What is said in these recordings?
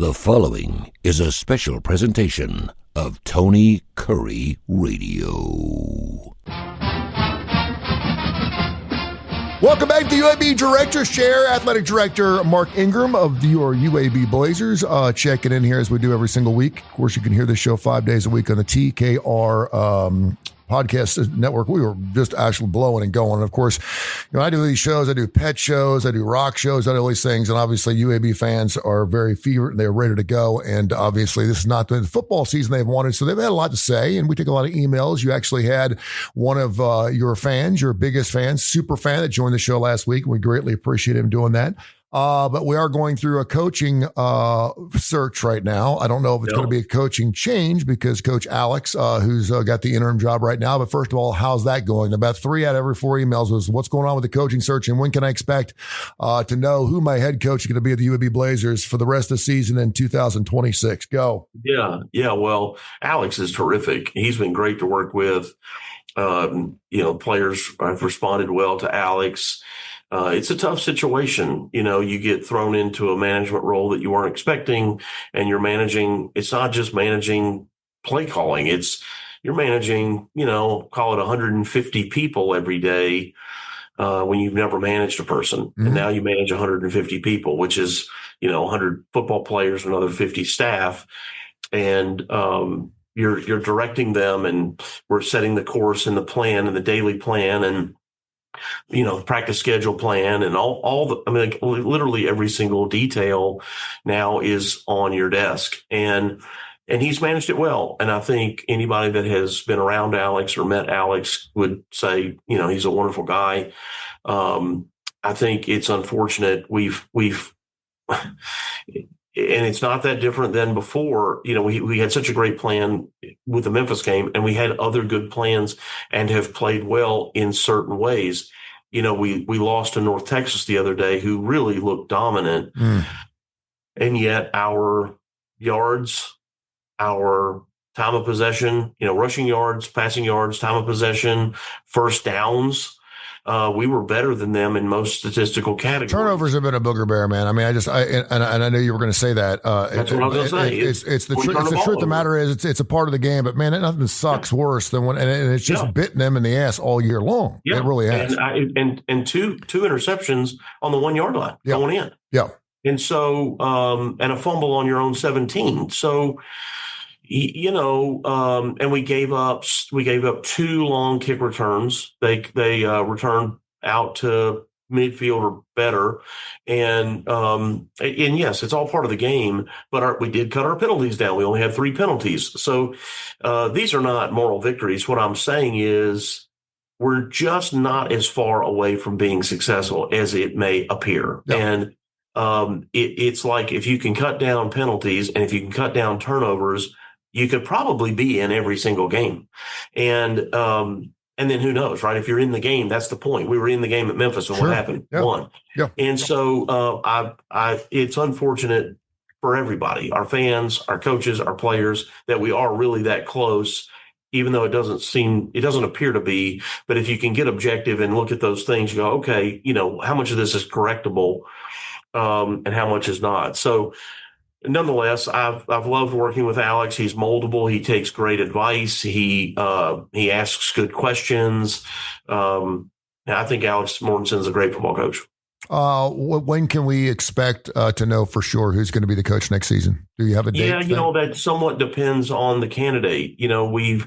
The following is a special presentation of Tony Kurre Radio. Welcome back to the UAB Director's Chair. Athletic Director Mark Ingram of your UAB Blazers checking in here as we do every single week. Of course, you can hear this show 5 days a week on the TKR podcast network. We were just actually blowing and going. And of course, I do these shows. I do pet shows. I do rock shows. I do all these things. And obviously, UAB fans are very fevered and they're ready to go. And obviously, this is not the football season they've wanted. So they've had a lot to say. And we take a lot of emails. You actually had one of your fans, your biggest fan, super fan, that joined the show last week. We greatly appreciate him doing that. But we are going through a coaching search right now. I don't know if it's going to be a coaching change because Coach Alex, who's got the interim job right now. But first of all, how's that going? About 3 out of every 4 emails was what's going on with the coaching search and when can I expect to know who my head coach is going to be at the UAB Blazers for the rest of the season in 2026. Go. Yeah. Well, Alex is terrific. He's been great to work with. Players have responded well to Alex. It's a tough situation. You get thrown into a management role that you weren't expecting and you're managing. It's not just managing play calling. You're managing, call it 150 people every day when you've never managed a person. Mm-hmm. And now you manage 150 people, which is, 100 football players, another 50 staff. And, you're directing them and we're setting the course and the plan and the daily plan and, practice schedule plan and literally every single detail now is on your desk and he's managed it well. And I think anybody that has been around Alex or met Alex would say, he's a wonderful guy. I think it's unfortunate. We've and it's not that different than before. We had such a great plan with the Memphis game, and we had other good plans and have played well in certain ways. We lost to North Texas the other day, who really looked dominant. And yet our yards, our time of possession, rushing yards, passing yards, time of possession, first downs, we were better than them in most statistical categories. Turnovers have been a booger bear, man. I mean, I knew you were going to say that. That's what I was going to say. It's the truth. The truth of the matter is, it's a part of the game. But man, nothing sucks worse than when, and it's just bitten them in the ass all year long. Yeah. It really has. And two interceptions on the 1 yard line going in. Yeah. And so, and a fumble on your own 17. So, and we gave up 2 long kick returns. They returned out to midfield or better. And yes, it's all part of the game, but we did cut our penalties down. We only had 3 penalties. So these are not moral victories. What I'm saying is we're just not as far away from being successful as it may appear. Yeah. And it's like if you can cut down penalties and if you can cut down turnovers, you could probably be in every single game. And then who knows, right? If you're in the game, that's the point. We were in the game at Memphis and what happened? Yeah. Won. Yeah. And so it's unfortunate for everybody, our fans, our coaches, our players, that we are really that close, even though it doesn't appear to be. But if you can get objective and look at those things, you go, okay, how much of this is correctable and how much is not. So nonetheless, I've loved working with Alex. He's moldable. He takes great advice. He asks good questions. I think Alex Mortensen's a great football coach. When can we expect to know for sure who's going to be the coach next season? Do you have a date? Yeah, that somewhat depends on the candidate. We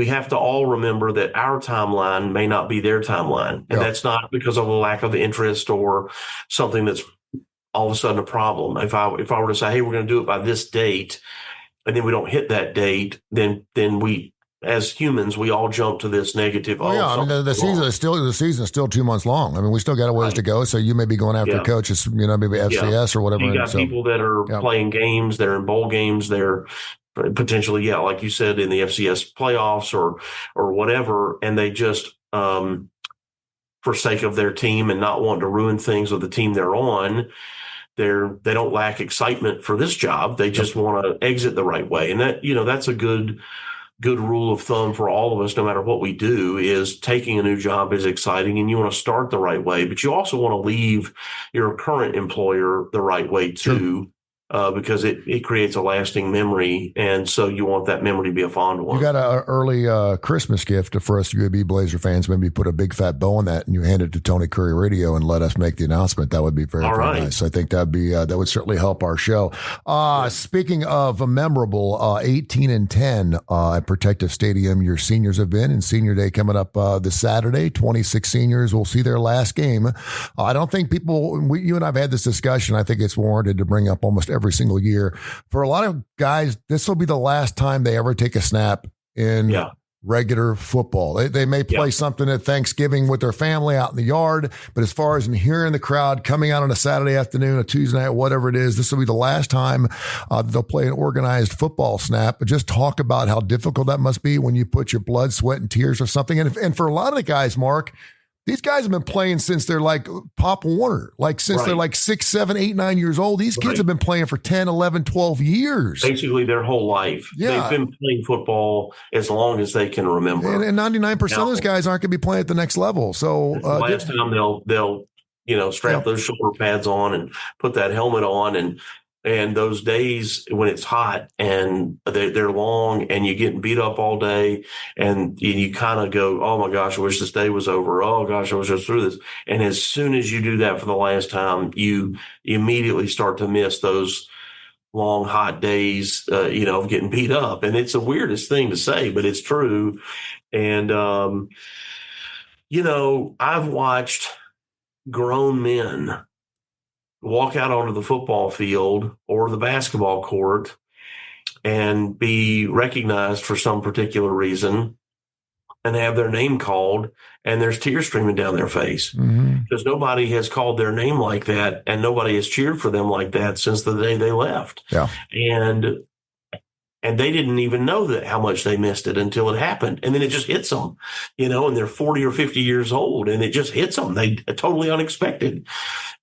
have to all remember that our timeline may not be their timeline, and that's not because of a lack of interest or something that's all of a sudden a problem. If I were to say, hey, we're going to do it by this date, and then we don't hit that date, then we, as humans, we all jump to this negative. The season is still 2 months long. I mean, we still got a ways to go. So you may be going after coaches, maybe FCS or whatever. You got people that are playing games, they're in bowl games, they're potentially, like you said, in the FCS playoffs or whatever, and they just for sake of their team and not wanting to ruin things with the team they're on, they don't lack excitement for this job. They just want to exit the right way. And that, that's a good rule of thumb for all of us, no matter what we do, is taking a new job is exciting and you want to start the right way, but you also want to leave your current employer the right way too. because it creates a lasting memory. And so you want that memory to be a fond one. You got an early Christmas gift for us UAB Blazer fans. Maybe put a big fat bow on that and you hand it to Tony Kurre Radio and let us make the announcement. That would be very, very nice. I think that would certainly help our show. Speaking of a memorable 18 and 10 at Protective Stadium, your seniors have been, and Senior Day coming up this Saturday. 26 seniors will see their last game. I don't think you and I have had this discussion. I think it's warranted to bring up almost every single year. For a lot of guys, this will be the last time they ever take a snap in regular football. They may play something at Thanksgiving with their family out in the yard, but as far as in hearing the crowd coming out on a Saturday afternoon, a Tuesday night, whatever it is, this will be the last time they'll play an organized football snap. But just talk about how difficult that must be when you put your blood, sweat, and tears or something. And for a lot of the guys, Mark, these guys have been playing since they're like Pop Warner, since they're like 6, 7, 8, 9 years old. These kids have been playing for 10, 11, 12 years. Basically their whole life. Yeah. They've been playing football as long as they can remember. And 99% of those guys aren't going to be playing at the next level. So the last time they'll strap those shoulder pads on and put that helmet on, and those days when it's hot and they're long and you're getting beat up all day and you kind of go, oh my gosh, I wish this day was over. Oh gosh, I was just through this. And as soon as you do that for the last time, you immediately start to miss those long, hot days, of getting beat up. And it's the weirdest thing to say, but it's true. And, I've watched grown men walk out onto the football field or the basketball court and be recognized for some particular reason and have their name called, and there's tears streaming down their face because nobody has called their name like that and nobody has cheered for them like that since the day they left. Yeah. And they didn't even know that how much they missed it until it happened. And then it just hits them, and they're 40 or 50 years old and it just hits them. They totally unexpected.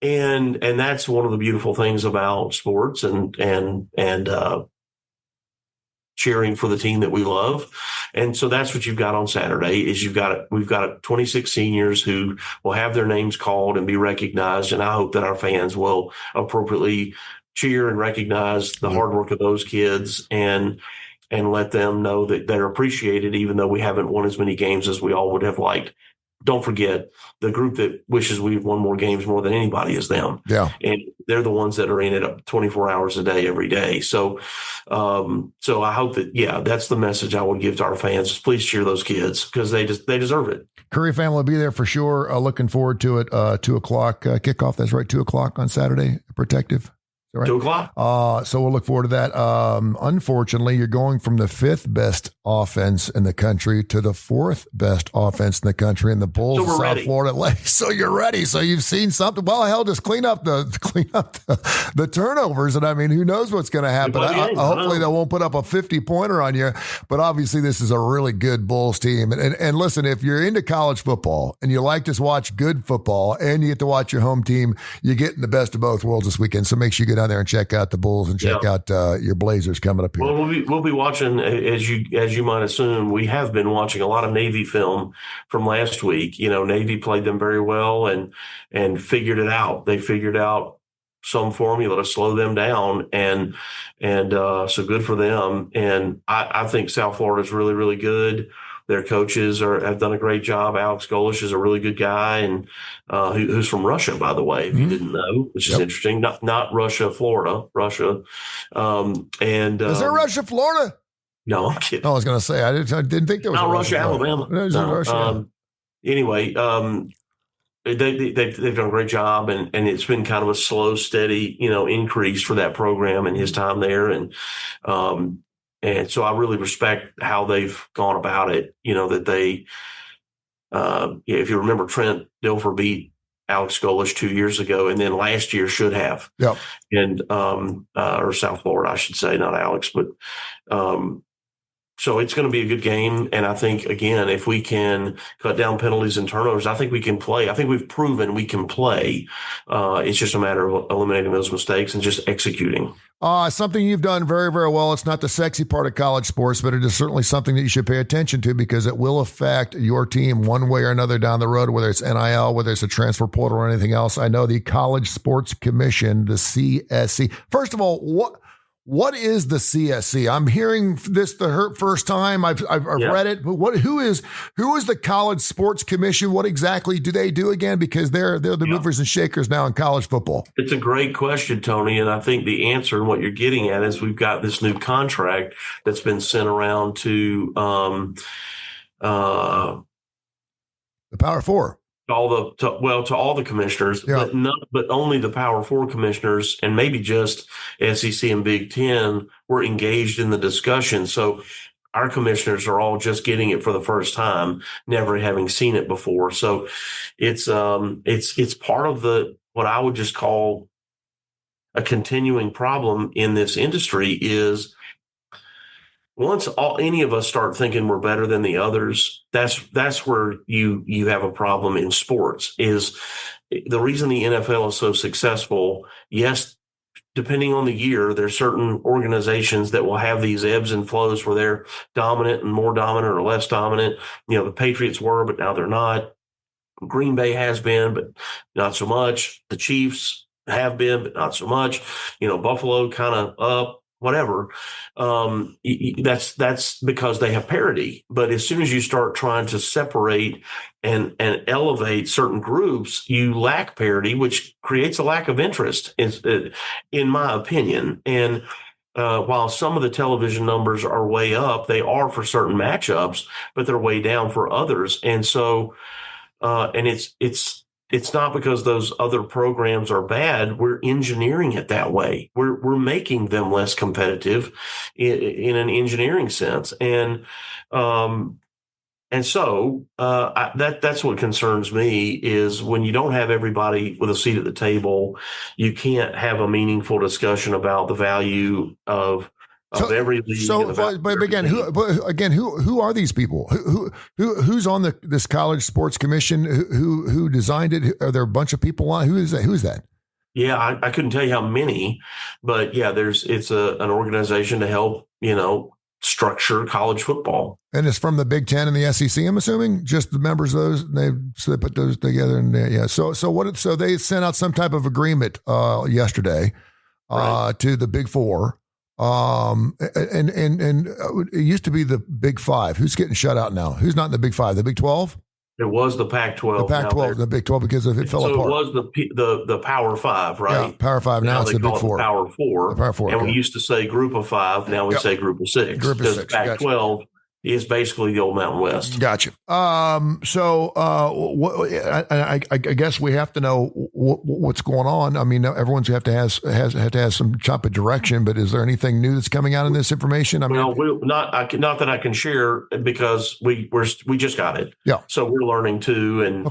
And that's one of the beautiful things about sports and cheering for the team that we love. And so that's what you've got on Saturday is we've got 26 seniors who will have their names called and be recognized. And I hope that our fans will appropriately cheer and recognize the hard work of those kids and let them know that they're appreciated, even though we haven't won as many games as we all would have liked. Don't forget, the group that wishes we've won more games more than anybody is them. Yeah. And they're the ones that are in it 24 hours a day, every day. So I hope that, that's the message I would give to our fans is please cheer those kids because they deserve it. Curry family will be there for sure. Looking forward to it. 2:00 kickoff. That's right. 2:00 on Saturday. Protective. Right. 2:00. So we'll look forward to that. Unfortunately, you're going from the 5th best offense in the country to the 4th best offense in the country in the Bulls of South Florida Lake. So you're ready. So you've seen something. Well, hell, just clean up the turnovers. And I mean, who knows what's going to happen? Hopefully they won't put up a 50-pointer on you. But obviously, this is a really good Bulls team. And listen, if you're into college football and you like to watch good football and you get to watch your home team, you're getting the best of both worlds this weekend. So make sure you get down there and check out the Bulls and check out your Blazers coming up here. Well, we'll be watching, as you might assume, we have been watching a lot of Navy film from last week. Navy played them very well and figured it out. They figured out some formula to slow them down, and so good for them. And I think South Florida is really, really good. Their coaches have done a great job. Alex Golish is a really good guy, and who's from Russia, by the way, if you didn't know, which is interesting. Not Russia, Florida, Russia. Is there Russia, Florida? No, I'm kidding. I was going to say I didn't think there was not Russia, Alabama. No. Russia. Anyway, they've done a great job, and it's been kind of a slow, steady, increase for that program and his time there, and so I really respect how they've gone about it. That they, if you remember, Trent Dilfer beat Alex Golish 2 years ago, and then last year should have. Yep. And or South Florida, I should say, not Alex, but So it's going to be a good game. And I think, again, if we can cut down penalties and turnovers, I think we can play. I think we've proven we can play. It's just a matter of eliminating those mistakes and just executing. Something you've done very, very well. It's not the sexy part of college sports, but it is certainly something that you should pay attention to because it will affect your team one way or another down the road, whether it's NIL, whether it's a transfer portal or anything else. I know the College Sports Commission, the CSC. First of all, what is the CSC? I'm hearing this the first time. I've read it, but who is the College Sports Commission? What exactly do they do again? Because they're the movers and shakers now in college football. It's a great question, Tony, and I think the answer and what you're getting at is we've got this new contract that's been sent around to the Power Four. To all the commissioners, but only the Power Four commissioners and maybe just SEC and Big Ten were engaged in the discussion. So our commissioners are all just getting it for the first time, never having seen it before. So it's part of what I would just call a continuing problem in this industry is once any of us start thinking we're better than the others, that's where you have a problem in sports. Is the reason the NFL is so successful? Yes, depending on the year, there's certain organizations that will have these ebbs and flows where they're dominant and more dominant or less dominant. The Patriots were, but now they're not. Green Bay has been, but not so much. The Chiefs have been, but not so much. Buffalo kind of up. Whatever. That's because they have parity. But as soon as you start trying to separate and elevate certain groups, you lack parity, which creates a lack of interest, in my opinion. And while some of the television numbers are way up, they are for certain matchups, but they're way down for others. And so, and it's not because those other programs are bad. We're engineering it that way. We're making them less competitive in an engineering sense. And so that's what concerns me is when you don't have everybody with a seat at the table, you can't have a meaningful discussion about the value of every league. So, but again, who are these people? Who's on this College Sports Commission? Who designed it? Are there a bunch of people on? Who is that? Who's that? Yeah, I couldn't tell you how many, but yeah, it's an organization to help structure college football. And it's from the Big Ten and the SEC. I'm assuming just the members of those. They put those together, and yeah. So they sent out some type of agreement yesterday to the Big Four. And it used to be the Big Five. Who's getting shut out now? Who's not in the Big Five? The Big 12? It was the Pac-12. The Pac-12, the Big 12, because it fell apart. So it was the Power Five, right? Yeah, Power Five. Now it's the Big Four. Power Four. The Power Four. And we used to say Group of Five. Now we say Group of Six. Group of Six. Pac-12 is basically the old Mountain West. Gotcha. I guess we have to know what's going on. I mean, everyone's have to have some type of direction. But is there anything new that's coming out in this information? I mean, not that I can share because we just got it. Yeah. So we're learning too, and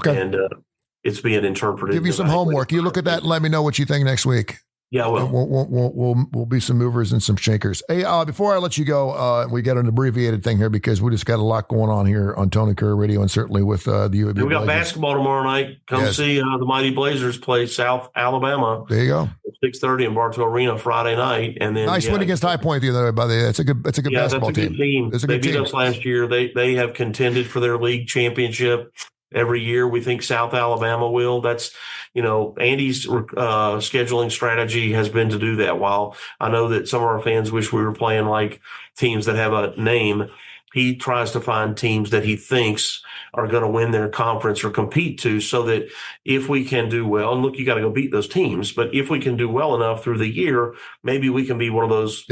it's being interpreted. Give you some homework. You look at that and let me know what you think next week. Yeah, we'll be some movers and some shakers. Hey, before I let you go, we got an abbreviated thing here because we just got a lot going on here on Tony Kurre Radio and certainly with the UAB. We got basketball tomorrow night. Come see the Mighty Blazers play South Alabama. There you go. 6:30 in Bartow Arena Friday night, and then nice win against High Point the other day. By the way, it's a good basketball team. Good team. They beat us last year. They have contended for their league championship. Every year we think South Alabama will. That's, Andy's scheduling strategy has been to do that. While I know that some of our fans wish we were playing like teams that have a name, he tries to find teams that he thinks are going to win their conference or compete to, so that if we can do well, and look, you got to go beat those teams, but if we can do well enough through the year, maybe we can be one of those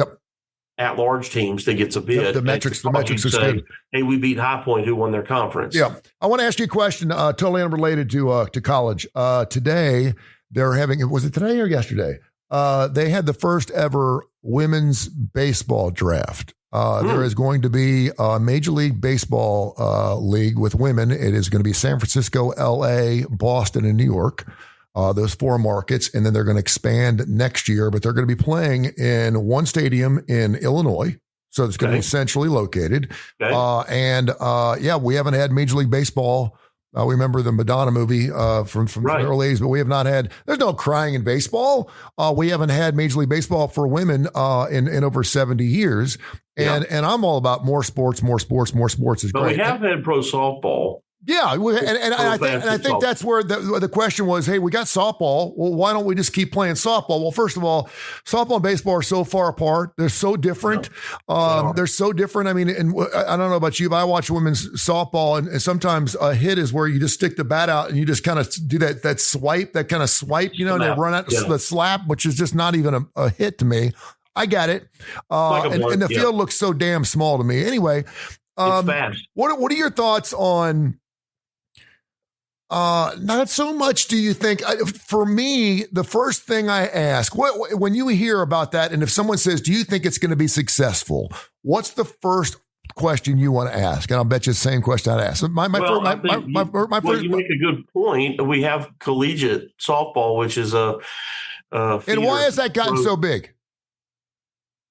at-large teams that gets a bid. The metrics is good. Hey, we beat High Point, who won their conference. Yeah. I want to ask you a question totally unrelated to college. Today, they're having, was it today or yesterday? They had the first ever women's baseball draft. There is going to be a Major League Baseball league with women. It is going to be San Francisco, L.A., Boston, and New York. Those four markets, and then they're going to expand next year, but they're going to be playing in one stadium in Illinois. So it's going to be centrally located. Okay. We haven't had Major League Baseball. We remember the Madonna movie from the early 80s, but we have not had, there's no crying in baseball. We haven't had Major League Baseball for women in over 70 years. And I'm all about more sports is great. But we have had pro softball. Yeah, and I think that's where the question was, hey, we got softball. Well, why don't we just keep playing softball? Well, first of all, softball and baseball are so far apart. They're so different. They're so different. I mean, and I don't know about you, but I watch women's softball, and sometimes a hit is where you just stick the bat out and you just kind of do that swipe, and they run out the slap, which is just not even a hit to me. I got it. And the field looks so damn small to me. Anyway, it's fast. What are your thoughts on... not so much do you think, for me, the first thing I ask, when you hear about that, and if someone says, do you think it's going to be successful? What's the first question you want to ask? And I'll bet you the same question I'd ask. You make a good point. We have collegiate softball, which is a and why has that gotten so big?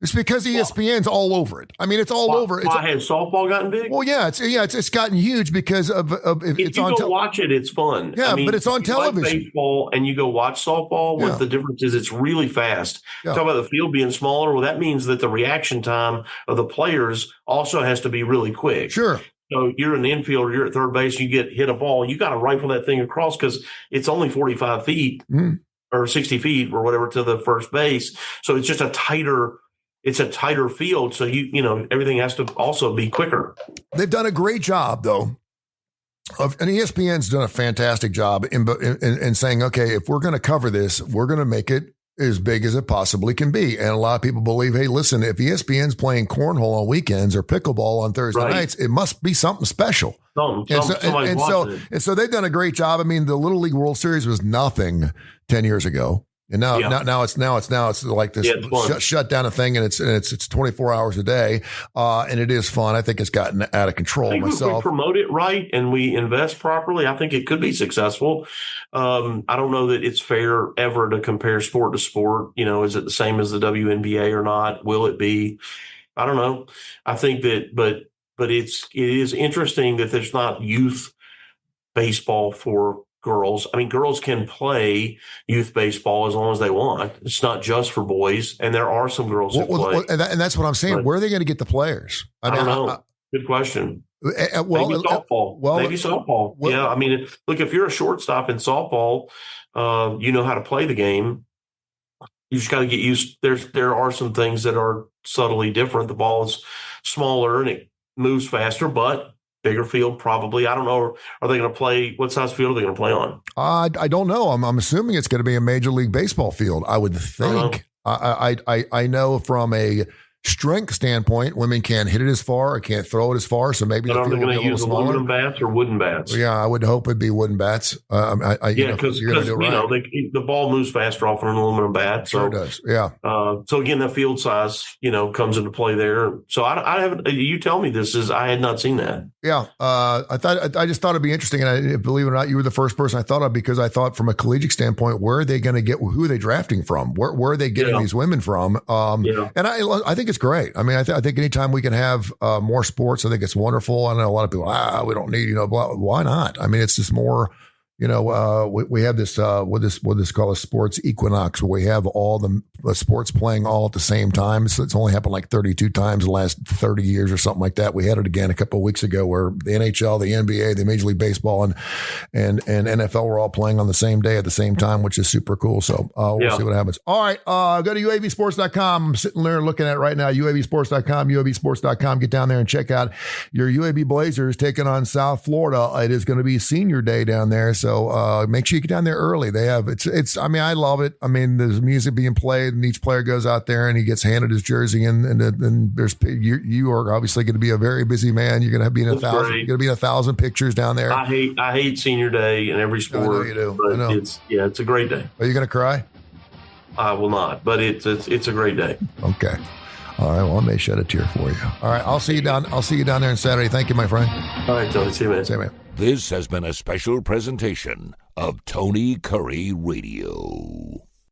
It's because ESPN's all over it. I mean, it's all over. Why has softball gotten big? Well, it's gotten huge because of if it's you on. Go watch it, it's fun. Yeah, but it's on television. Like baseball, and you go watch softball. What the difference is? It's really fast. Talk about the field being smaller. Well, that means that the reaction time of the players also has to be really quick. Sure. So you're an infielder, you're at third base, you get hit a ball, you got to rifle that thing across because it's only 45 feet or 60 feet or whatever to the first base. So it's just a tighter field. So everything has to also be quicker. They've done a great job though. And ESPN's done a fantastic job in saying, okay, if we're going to cover this, we're going to make it as big as it possibly can be. And a lot of people believe, hey, listen, if ESPN's playing cornhole on weekends or pickleball on Thursday nights, it must be something special. So they've done a great job. I mean, the Little League World Series was nothing 10 years ago. And now it's like this shut down a thing, and it's 24 hours a day, and it is fun. I think it's gotten out of control myself. If we promote it right and we invest properly, I think it could be successful. I don't know that it's fair ever to compare sport to sport. Is it the same as the WNBA or not? Will it be? I don't know. I think that, but it is interesting that there's not youth baseball for girls. I mean, girls can play youth baseball as long as they want. It's not just for boys, and there are some girls who play. And that's what I'm saying. Where are they going to get the players? I don't know. Good question. Maybe softball. Maybe softball. I mean, look, if you're a shortstop in softball, you know how to play the game. You just got to get used. There are some things that are subtly different. The ball is smaller and it moves faster, but bigger field, probably. I don't know. Are they going to play? What size field are they going to play on? I don't know. I'm assuming it's going to be a Major League Baseball field. I would think. I know from a strength standpoint, women can't hit it as far or can't throw it as far. So maybe the field will be a little smaller. Aluminum bats or wooden bats? Yeah, I would hope it'd be wooden bats. Because the ball moves faster off an aluminum bat. So sure does. Yeah. So again, the field size, comes into play there. So I haven't. You tell me I had not seen that. Yeah. I just thought it'd be interesting, and I believe it or not, you were the first person I thought of because I thought from a collegiate standpoint, where are they going to get? Who are they drafting from? Where are they getting these women from? And I think it's great. I mean, I think anytime we can have more sports, I think it's wonderful. I know a lot of people, we don't need, blah, why not? I mean, it's just more, we have this, what this called a sports equinox, where we have all the sports playing all at the same time. So it's only happened like 32 times in the last 30 years or something like that. We had it again a couple of weeks ago where the NHL, the NBA, the Major League Baseball and NFL were all playing on the same day at the same time, which is super cool. So we'll see what happens. All right. Go to UABsports.com. I'm sitting there looking at it right now, UABsports.com. Get down there and check out your UAB Blazers taking on South Florida. It is going to be senior day down there. So make sure you get down there early. They have I mean, I love it. I mean, there's music being played and each player goes out there and he gets handed his jersey and there's you are obviously going to be a very busy man. You're going to be in 1,000 pictures down there. I hate senior day in every sport. I know you do. But it's a great day. Are you going to cry? I will not, but it's a great day. Okay. All right. Well, I may shed a tear for you. All right. I'll see you down there on Saturday. Thank you, my friend. All right, Tony. See you, man. See you, man. This has been a special presentation of Tony Kurre Radio.